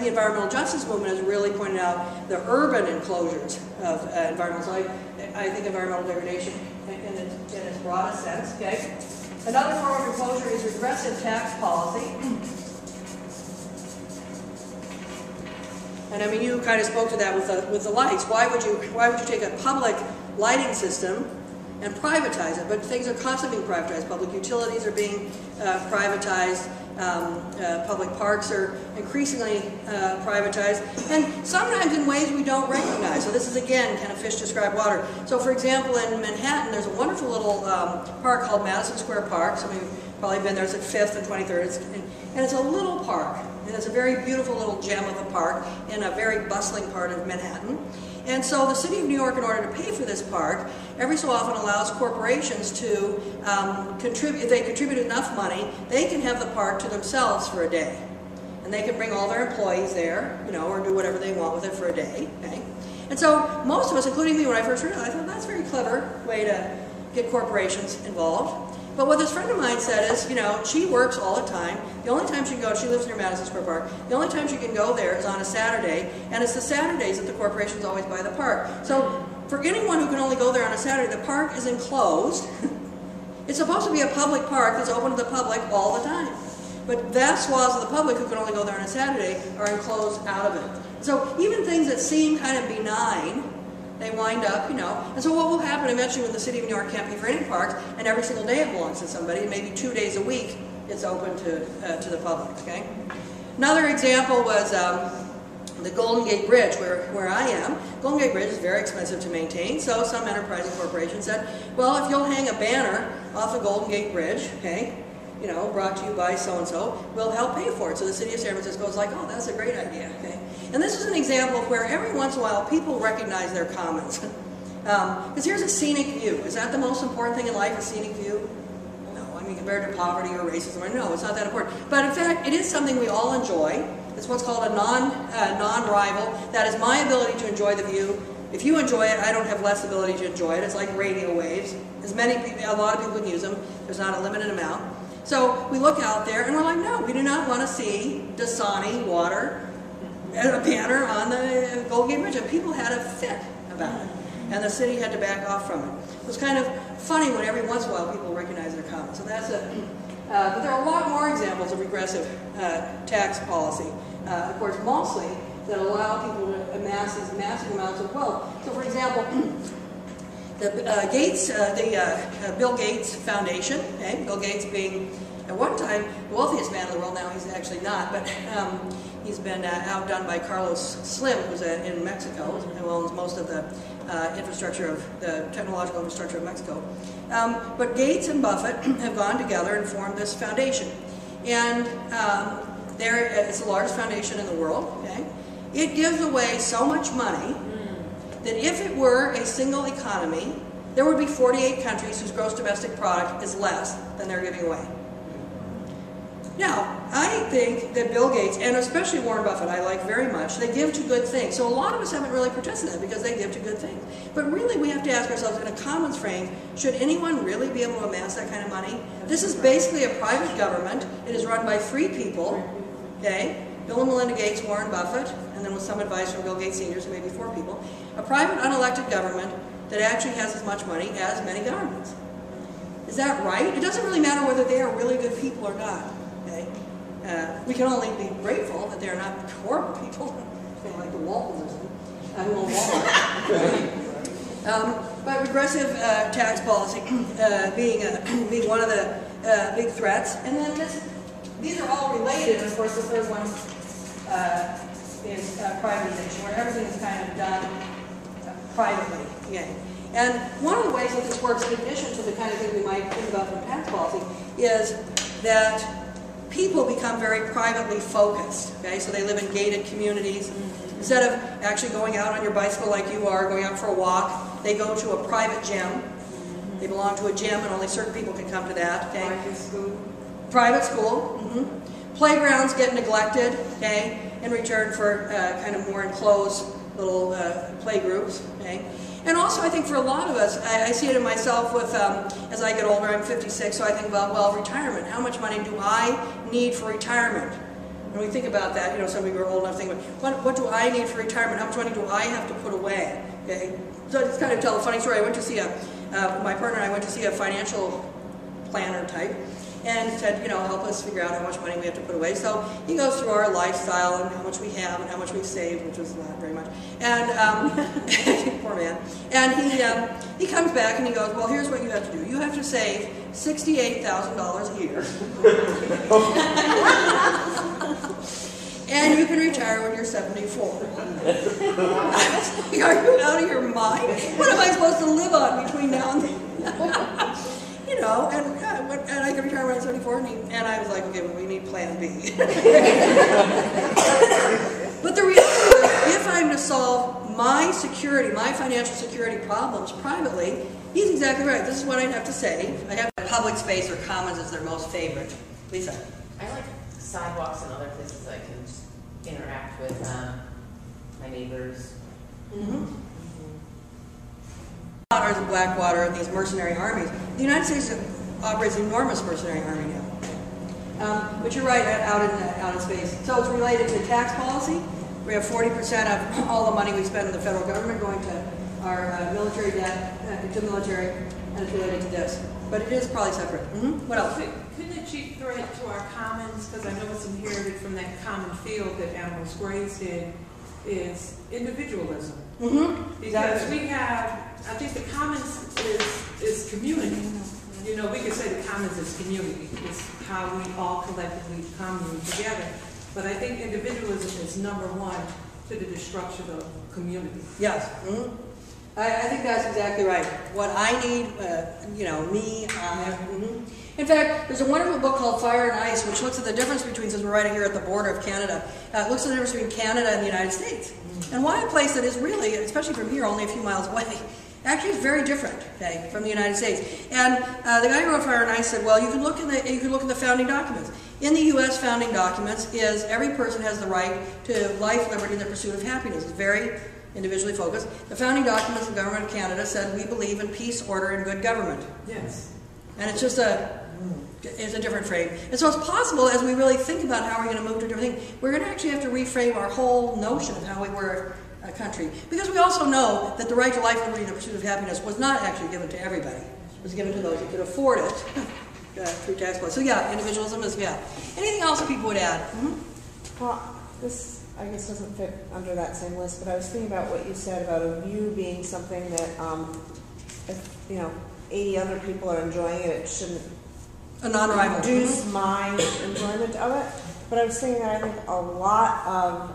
the environmental justice movement has really pointed out the urban enclosures of environmental. So I think environmental degradation in its broadest sense. Okay. Another form of enclosure is regressive tax policy. And I mean, you kind of spoke to that with the lights. Why would you take a public lighting system and privatize it? But things are constantly being privatized. Public utilities are being privatized. Public parks are increasingly privatized, and sometimes in ways we don't recognize. So this is, again, kind of fish describe water. So for example, in Manhattan, there's a wonderful little park called Madison Square Park. Some of you have probably been there. It's at 5th and 23rd. And it's a little park. And it's a very beautiful little gem of a park in a very bustling part of Manhattan. And so the city of New York, in order to pay for this park, every so often allows corporations to contribute. If they contribute enough money, they can have the park to themselves for a day. And they can bring all their employees there, you know, or do whatever they want with it for a day. Okay? And so most of us, including me when I first heard it, I thought that's a very clever way to get corporations involved. But what this friend of mine said is, you know, she works all the time. The only time she can go, she lives near Madison Square Park, the only time she can go there is on a Saturday, and it's the Saturdays that the corporations always buy the park. So for anyone who can only go there on a Saturday, the park is enclosed. It's supposed to be a public park that's open to the public all the time. But vast swaths of the public who can only go there on a Saturday are enclosed out of it. So even things that seem kind of benign, they wind up, you know. And so what will happen eventually when the city of New York can't pay for any parks, and every single day it belongs to somebody, and maybe 2 days a week it's open to the public, okay? Another example was the Golden Gate Bridge, where I am. Golden Gate Bridge is very expensive to maintain, so some enterprising corporation said, well, if you'll hang a banner off the Golden Gate Bridge, okay, you know, brought to you by so-and-so, we'll help pay for it. So the city of San Francisco is like, oh, that's a great idea, okay? And this is an example of where every once in a while people recognize their commons. Because here's a scenic view. Is that the most important thing in life, a scenic view? No, I mean compared to poverty or racism, no, it's not that important. But in fact, it is something we all enjoy. It's what's called a non-rival. That is my ability to enjoy the view. If you enjoy it, I don't have less ability to enjoy it. It's like radio waves. A lot of people can use them. There's not a limited amount. So we look out there and we're like, no, we do not want to see Dasani water, a banner on the Golden Gate Bridge. And people had a fit about it. And the city had to back off from it. It was kind of funny when every once in a while people recognize their comments. So that's it. But there are a lot more examples of regressive tax policy. Of course, mostly that allow people to amass these massive amounts of wealth. So for example, the Bill Gates Foundation, okay? Bill Gates being at one time the wealthiest man in the world. Now he's actually not, but he's been outdone by Carlos Slim, who's in Mexico, who owns most of the infrastructure of the technological infrastructure of Mexico. But Gates and Buffett have gone together and formed this foundation, and it's the largest foundation in the world. Okay, it gives away so much money that if it were a single economy, there would be 48 countries whose gross domestic product is less than they're giving away. Now, I think that Bill Gates, and especially Warren Buffett, I like very much, they give to good things. So a lot of us haven't really protested that because they give to good things. But really we have to ask ourselves, in a commons frame, should anyone really be able to amass that kind of money? This is basically a private government. It is run by free people, okay? Bill and Melinda Gates, Warren Buffett, and then with some advice from Bill Gates Sr., so maybe 4 people. A private, unelected government that actually has as much money as many governments. Is that right? It doesn't really matter whether they are really good people or not. Okay? We can only be grateful that they are not horrible people, like the Waltons or something. But regressive tax policy being one of the big threats. And then these are all related. Of course, the third one is privatization, where everything is kind of done privately. Again. And one of the ways that this works, in addition to the kind of thing we might think about from tax policy, is that people become very privately focused. Okay, so they live in gated communities. Instead of actually going out on your bicycle like you are, going out for a walk, they go to a private gym. They belong to a gym, and only certain people can come to that. Okay? Private school. Private school. Playgrounds get neglected, okay, in return for kind of more enclosed little play groups. Okay? And also, I think for a lot of us, I see it in myself with, as I get older, I'm 56, so I think about, well, retirement. How much money do I need for retirement? And we think about that, you know, some people are old enough to think about, what do I need for retirement? How much money do I have to put away? Okay? So I just kind of tell a funny story. I went to see my partner and I went to see a financial planner type, and he said, you know, help us figure out how much money we have to put away. So he goes through our lifestyle and how much we have and how much we've saved, which was not very much. And poor man. And he comes back and he goes, well, here's what you have to do. You have to save $68,000 a year. And you can retire when you're 74. Are you out of your mind? What am I supposed to live on between now and then? You know, and I can retire when I'm 74, and I was like, okay, well, we need plan B. But the reality is, if I'm to solve my security, my financial security problems privately, he's exactly right. This is what I'd have to say. I have public space or commons as their most favorite. Lisa? I like sidewalks and other places I can just interact with my neighbors. Waters of Blackwater and these mercenary armies. The United States operates an enormous mercenary army now. But you're right, out in space. So it's related to tax policy. We have 40% of all the money we spend in the federal government going to our military debt, to the military, and it's related to this. But it is probably separate. What else? Couldn't a cheap threat to our commons, because I know it's inherited from that common field that animals grazed in, is individualism. Because we have, I think the commons is community. You know, we could say the commons is community. It's how we all collectively commune together. But I think individualism is number one to the destruction of community. Yes. I think that's exactly right. What I need, you know, me, In fact, there's a wonderful book called Fire and Ice, which looks at the difference between, since we're right here at the border of Canada, looks at the difference between Canada and the United States. And why a place that is really, especially from here, only a few miles away, actually is very different, okay, from the United States. And the guy who wrote Fire and Ice said, well, you can look in the founding documents. In the U.S. founding documents is every person has the right to life, liberty, and the pursuit of happiness. It's very individually focused. The founding documents of the government of Canada said we believe in peace, order, and good government. Yes. And it's just it's a different frame. And so it's possible, as we really think about how we're going to move to a different thing, we're going to actually have to reframe our whole notion of how we're a country. Because we also know that the right to life, liberty, and the pursuit of happiness was not actually given to everybody. It was given to those who could afford it through tax law. So yeah, individualism is, yeah. Anything else that people would add? Well, this, I guess, doesn't fit under that same list, but I was thinking about what you said about a view being something that, if, you know, 80 other people are enjoying it, it shouldn't reduce my enjoyment of it. But I was thinking that I think a lot of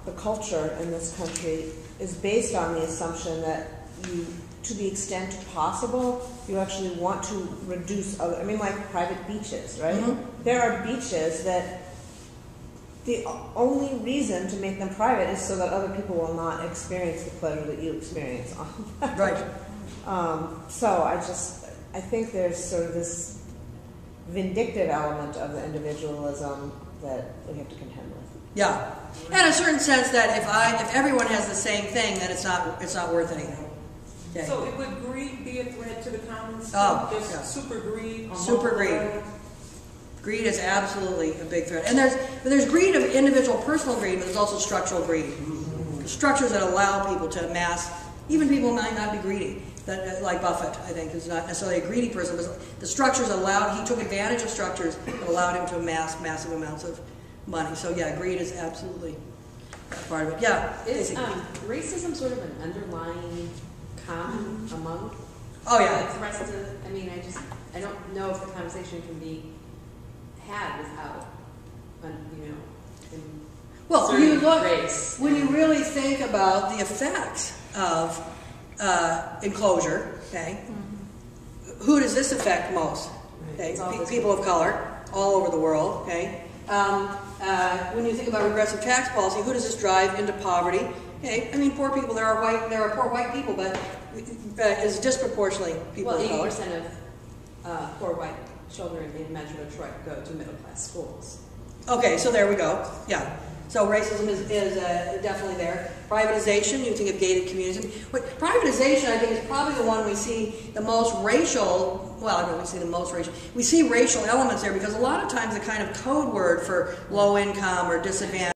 the culture in this country is based on the assumption that you, to the extent possible, you actually want to reduce other, I mean, like private beaches, right? There are beaches that the only reason to make them private is so that other people will not experience the pleasure that you experience on them. Right. So I think there's sort of this vindictive element of the individualism that we have to contend with. Yeah, and a certain sense that if everyone has the same thing, then it's not worth anything. Okay. So it would greed be a threat to the commons? Oh, just yeah. Super greed. Super greed. Greed is absolutely a big threat, and there's greed of individual personal greed, but there's also structural greed. Structures that allow people to amass. Even people might not be greedy. That, like Buffett, I think, is not necessarily a greedy person, but the structures allowed, he took advantage of structures that allowed him to amass massive amounts of money. So yeah, greed is absolutely part of it. Yeah. Is racism sort of an underlying common among the rest of the, I mean, I don't know if the conversation can be had without, you know, well, you look, race. When you really think about the effects of enclosure, okay, who does this affect most? Okay, people of color all over the world, okay. When you think about regressive tax policy, who does this drive into poverty? Okay, I mean, poor people. There are poor white people, but is disproportionately people of color. 80% of poor white children in Metro Detroit go to middle class schools. Okay, so there we go. Yeah. So racism is definitely there. Privatization, you think of gated communities. But privatization, I think, is probably the one we see the most racial, well, I don't see the most racial, we see racial elements there because a lot of times the kind of code word for low income or disadvantaged